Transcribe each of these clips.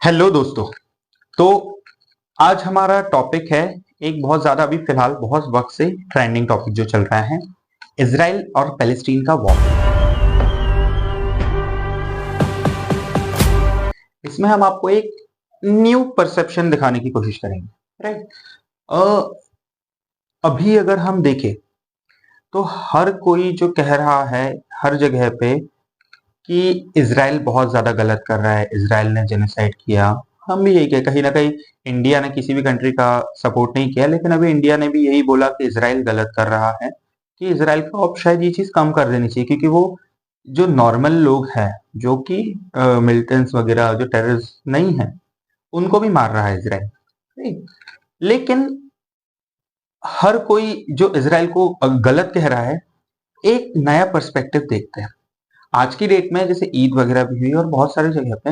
Hello दोस्तों। तो आज हमारा टॉपिक है एक बहुत ज्यादा अभी फिलहाल बहुत वक्त से ट्रेंडिंग टॉपिक जो चल रहा है, इजराइल और पैलेस्टीन का वॉर। इसमें हम आपको एक न्यू परसेप्शन दिखाने की कोशिश करेंगे, राइट। अभी अगर हम देखें तो हर कोई जो कह रहा है हर जगह पे कि इजराइल बहुत ज्यादा गलत कर रहा है, इजराइल ने जेनोसाइड किया। हम भी यही कहे, कहीं ना कहीं इंडिया ने किसी भी कंट्री का सपोर्ट नहीं किया, लेकिन अभी इंडिया ने भी यही बोला कि इजराइल गलत कर रहा है, कि इजराइल को अब शायद ये चीज कम कर देनी चाहिए, क्योंकि वो जो नॉर्मल लोग हैं, जो कि मिलिटेंट्स वगैरह जो टेररिस्ट नहीं है, उनको भी मार रहा है इजराइल, ठीक? लेकिन हर कोई जो इजराइल को गलत कह रहा है, एक नया पर्सपेक्टिव देखते हैं। आज की डेट में जैसे ईद वगैरह भी हुई और बहुत सारी जगह पे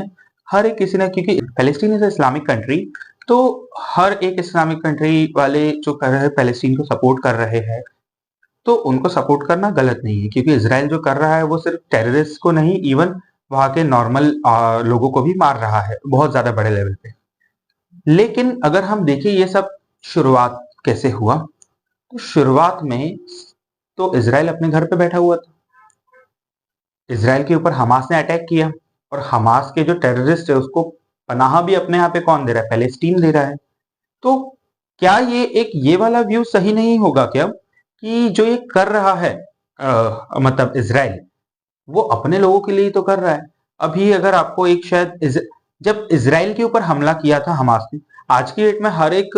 हर एक किसी ने, क्योंकि पैलेस्टीन इज इस्लामिक कंट्री, तो हर एक इस्लामिक कंट्री वाले जो कर रहे हैं पैलेस्टीन को सपोर्ट कर रहे हैं, तो उनको सपोर्ट करना गलत नहीं है, क्योंकि इसराइल जो कर रहा है वो सिर्फ टेररिस्ट को नहीं, इवन वहां के नॉर्मल लोगों को भी मार रहा है बहुत ज्यादा बड़े लेवल पे। लेकिन अगर हम देखें ये सब शुरुआत कैसे हुआ, तो शुरुआत में तो इसराइल अपने घर पे बैठा हुआ था, इसराइल के ऊपर हमास ने अटैक किया, और हमास के जो टेररिस्ट है उसको पनाह भी अपने यहाँ पे कौन दे रहा है? पैलेस्टीन दे रहा है। तो क्या ये वाला व्यू सही नहीं होगा क्या, कि जो ये कर रहा है मतलब इसराइल, वो अपने लोगों के लिए ही तो कर रहा है। अभी अगर आपको एक शायद जब इसराइल के ऊपर हमला किया था हमास ने, आज की डेट में हर एक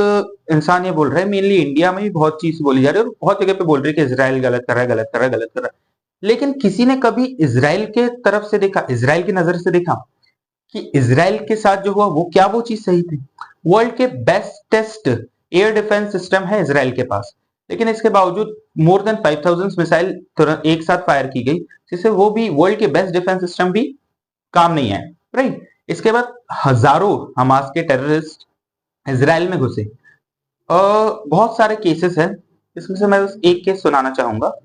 इंसान ये बोल रहा है, मेनली इंडिया में भी बहुत चीज बोली जा रही है और बहुत जगह पे बोल रही है कि इसराइल गलत कर रहा है, गलत कर रहा है, गलत कर रहा है। लेकिन किसी ने कभी इसराइल के तरफ से देखा, इसराइल की नजर से देखा कि इसराइल के साथ जो हुआ वो क्या वो चीज सही थी? वर्ल्ड के बेस्टेस्ट एयर डिफेंस सिस्टम है इसराइल के पास, लेकिन इसके बावजूद मोर देन 5000 मिसाइल तुरंत एक साथ फायर की गई, जिससे वो भी वर्ल्ड के बेस्ट डिफेंस सिस्टम भी काम नहीं आए, राइट। इसके बाद हजारों हमास के टेररिस्ट इसराइल में घुसे। बहुत सारे केसेस हैं, इसमें से मैं बस एक केस सुनाना चाहूंगा।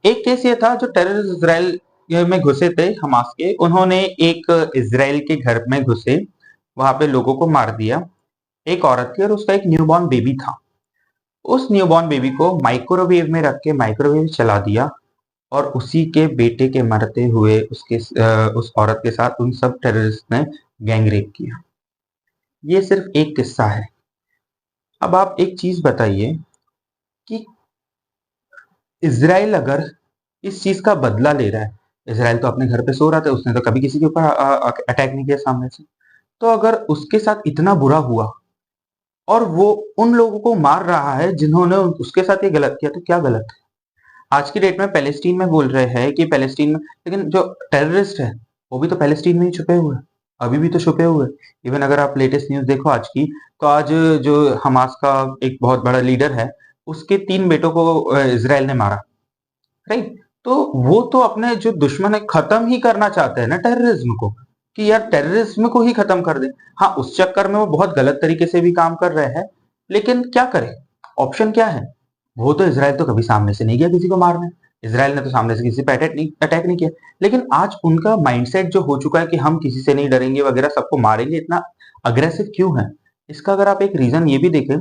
एक केस ये था, जो टेररिस्ट इसराइल में घुसे थे हमास के, उन्होंने एक इसराइल के घर में घुसे, वहां पे लोगों को मार दिया। एक औरत थी और उसका एक न्यूबॉर्न बेबी था। उस न्यूबॉर्न बेबी को माइक्रोवेव में रख के माइक्रोवेव चला दिया, और उसी के बेटे के मरते हुए उस औरत के साथ उन सब टेररिस्ट ने गैंग रेप किया। ये सिर्फ एक किस्सा है। अब आप एक चीज बताइए कि इसराइल अगर इस चीज का बदला ले रहा है, इसराइल तो अपने घर पे सो रहा था, उसने तो कभी किसी के ऊपर अटैक नहीं किया सामने से, तो अगर उसके साथ इतना बुरा हुआ और वो उन लोगों को मार रहा है जिन्होंने उसके साथ ये गलत किया, तो क्या गलत है? आज की डेट में पैलेस्टीन में बोल रहे हैं कि पैलेस्टीन में, लेकिन जो टेररिस्ट है वो भी तो पैलेस्टीन में ही छुपे हुए हैं, अभी भी तो छुपे हुए हैं। इवन अगर आप लेटेस्ट न्यूज देखो आज की, तो आज जो हमास का एक बहुत बड़ा लीडर है, उसके 3 बेटों को इसराइल ने मारा, राइट। तो वो तो अपने जो दुश्मन है खत्म ही करना चाहते हैं ना टेररिज्म को, कि यार टेररिज्म को ही खत्म कर दे। हाँ, उस चक्कर में वो बहुत गलत तरीके से भी काम कर रहे हैं, लेकिन क्या करें? ऑप्शन क्या है? वो तो इसराइल तो कभी सामने से नहीं गया किसी को मारने, इसराइल ने तो सामने से किसी पे अटैक नहीं किया, लेकिन आज उनका माइंडसेट जो हो चुका है कि हम किसी से नहीं डरेंगे वगैरह, सबको मारेंगे, इतना अग्रेसिव क्यों है? इसका अगर आप एक रीजन ये भी देखें,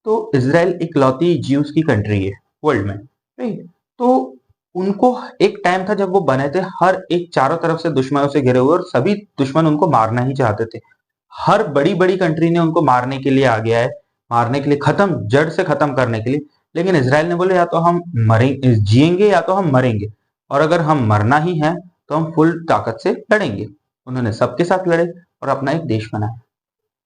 तो इसराइल इकलौती ज्यूस की कंट्री है वर्ल्ड में, राइट। तो उनको एक टाइम था जब वो बने थे, हर एक चारों तरफ से दुश्मनों से घिरे हुए, और सभी दुश्मन उनको मारना ही चाहते थे। हर बड़ी बड़ी कंट्री ने उनको मारने के लिए आ गया है, मारने के लिए, खत्म, जड़ से खत्म करने के लिए। लेकिन इसराइल ने बोले या तो हम मरेंगे, जिएंगे, या तो हम मरेंगे, और अगर हम मरना ही है तो हम फुल ताकत से लड़ेंगे। उन्होंने सबके साथ लड़े और अपना एक देश बनाया,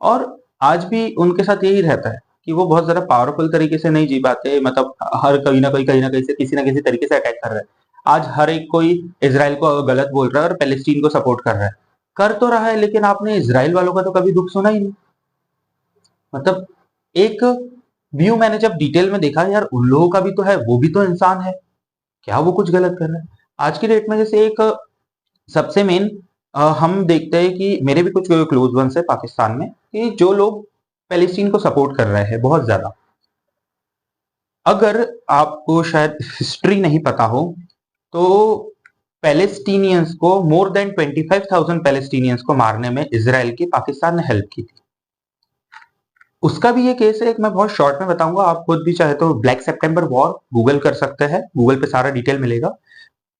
और आज भी उनके साथ यही रहता है कि वो बहुत ज्यादा पावरफुल तरीके से नहीं जी पाते, मतलब हर कहीं ना कहीं से किसी ना किसी तरीके से अटैक कर रहा है। आज हर एक कोई इसराइल को गलत बोल रहा है और पैलेस्टीन को सपोर्ट कर रहा है, कर तो रहा है, लेकिन आपने इसराइल वालों का तो कभी दुख सुना ही नहीं। मतलब एक व्यू मैंने जब डिटेल में देखा, यार उन लोगों का भी तो है, वो भी तो इंसान है, क्या वो कुछ गलत कर रहा है? आज की डेट में जैसे एक सबसे मेन हम देखते हैं कि मेरे भी कुछ क्लोज वंस है पाकिस्तान में, कि जो लोग पैलेस्टीन को सपोर्ट कर रहे हैं बहुत ज्यादा। अगर आपको शायद हिस्ट्री नहीं पता हो, तो पैलेस्टीनियंस को, मोर देन 25,000 पैलेस्टीनियंस को मारने में इजराइल की पाकिस्तान ने हेल्प की थी। उसका भी ये केस है, एक मैं बहुत शॉर्ट में बताऊंगा, आप खुद भी चाहे तो ब्लैक सितंबर वॉर गूगल कर सकते हैं, गूगल पे सारा डिटेल मिलेगा।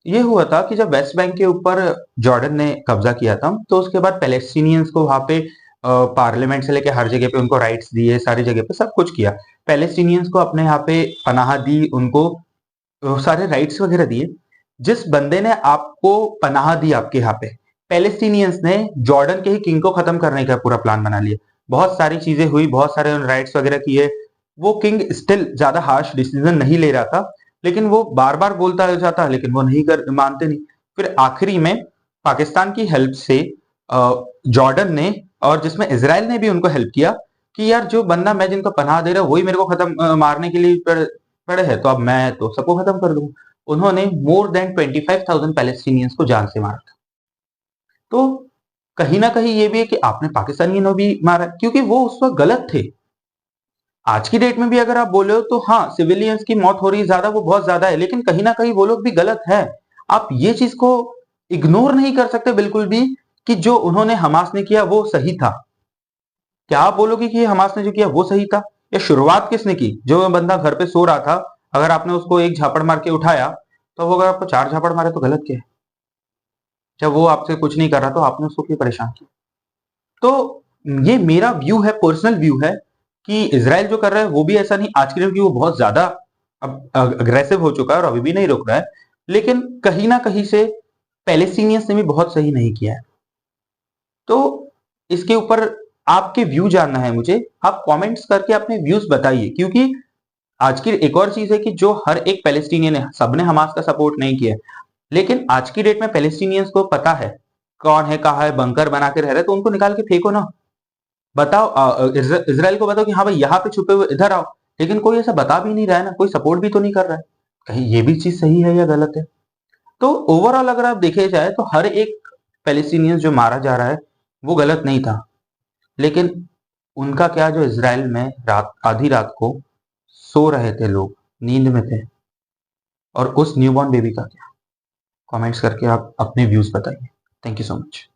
ये हुआ था कि जब वेस्ट बैंक के ऊपर जॉर्डन ने कब्जा किया था, तो उसके बाद पैलेस्टीनियंस को वहां पे पार्लियामेंट से लेके हर जगह पे उनको राइट्स दिए, सारी जगह पे सब कुछ किया। पैलेस्टीनियंस को अपने यहाँ पे पनाह दी, उनको सारे राइट्स वगैरह दिए। जिस बंदे ने आपको पनाह दी आपके यहाँ पे, पैलेस्टीनियंस ने जॉर्डन के ही किंग को खत्म करने का पूरा प्लान बना लिया। बहुत सारी चीजें हुई, बहुत सारे राइट्स वगैरह किए। वो किंग स्टिल ज्यादा हार्श डिसीजन नहीं ले रहा था, लेकिन वो बार बार बोलता रह जाता, लेकिन वो नहीं कर मानते नहीं। फिर आखिरी में पाकिस्तान की हेल्प से जॉर्डन ने, और जिसमें इसराइल ने भी उनको हेल्प किया कि यार जो बंदा मैं जिनको पनाह दे रहा हूँ वही मेरे को खत्म मारने के लिए पड़े हैं, तो अब मैं तो सबको खत्म कर दूं। उन्होंने मोर देन 25,000 पैलेस्टीनियंस को जान से मारा था। तो कहीं ना कहीं ये भी है कि आपने पाकिस्तानियों ने भी मारा, क्योंकि वो उस वक्त गलत थे। आज की डेट में भी अगर आप बोले हो तो हाँ, सिविलियंस की मौत हो रही है ज्यादा, वो बहुत ज्यादा है, लेकिन कहीं ना कहीं वो लोग भी गलत है। आप ये चीज को इग्नोर नहीं कर सकते बिल्कुल भी कि जो उन्होंने हमास ने किया वो सही था। क्या आप बोलोगे कि हमास ने जो किया वो सही था? या शुरुआत किसने की? जो बंदा घर पे सो रहा था, अगर आपने उसको एक झापड़ मार के उठाया, तो वो अगर आपको 4 झापड़ मारे तो गलत क्या है? जब वो आपसे कुछ नहीं कर रहा तो आपने उसको क्यों परेशान किया? तो ये मेरा व्यू है, पर्सनल व्यू है कि इसराइल जो कर रहा है वो भी ऐसा नहीं, आज की डेट में वो बहुत ज्यादा अब अग्रेसिव हो चुका है और अभी भी नहीं रुक रहा है, लेकिन कहीं ना कहीं से पैलेस्टीनियंस ने भी बहुत सही नहीं किया है। तो इसके ऊपर आपके व्यू जानना है मुझे, आप कमेंट्स करके अपने व्यूज बताइए, क्योंकि आज की एक और चीज है कि जो हर एक पैलेस्टीनियन है, सबने हमास का सपोर्ट नहीं किया, लेकिन आज की डेट में पैलेस्टीनियंस को पता है कौन है, कहाँ है, बंकर बना के रह रहे, तो उनको निकाल के फेंको ना। बताओ, इसराइल को बताओ कि हाँ भाई यहाँ पे छुपे हुए इधर आओ, लेकिन कोई ऐसा बता भी नहीं रहा है ना, कोई सपोर्ट भी तो नहीं कर रहा है। कहीं ये भी चीज सही है या गलत है? तो ओवरऑल अगर आप देखे जाए तो हर एक पैलेस्टीनियंस जो मारा जा रहा है वो गलत नहीं था, लेकिन उनका क्या, जो इसराइल में रात, आधी रात को सो रहे थे लोग, नींद में थे, और उस न्यूबॉर्न बेबी का क्या? कमेंट्स करके आप अपने व्यूज बताइए। Thank you so much.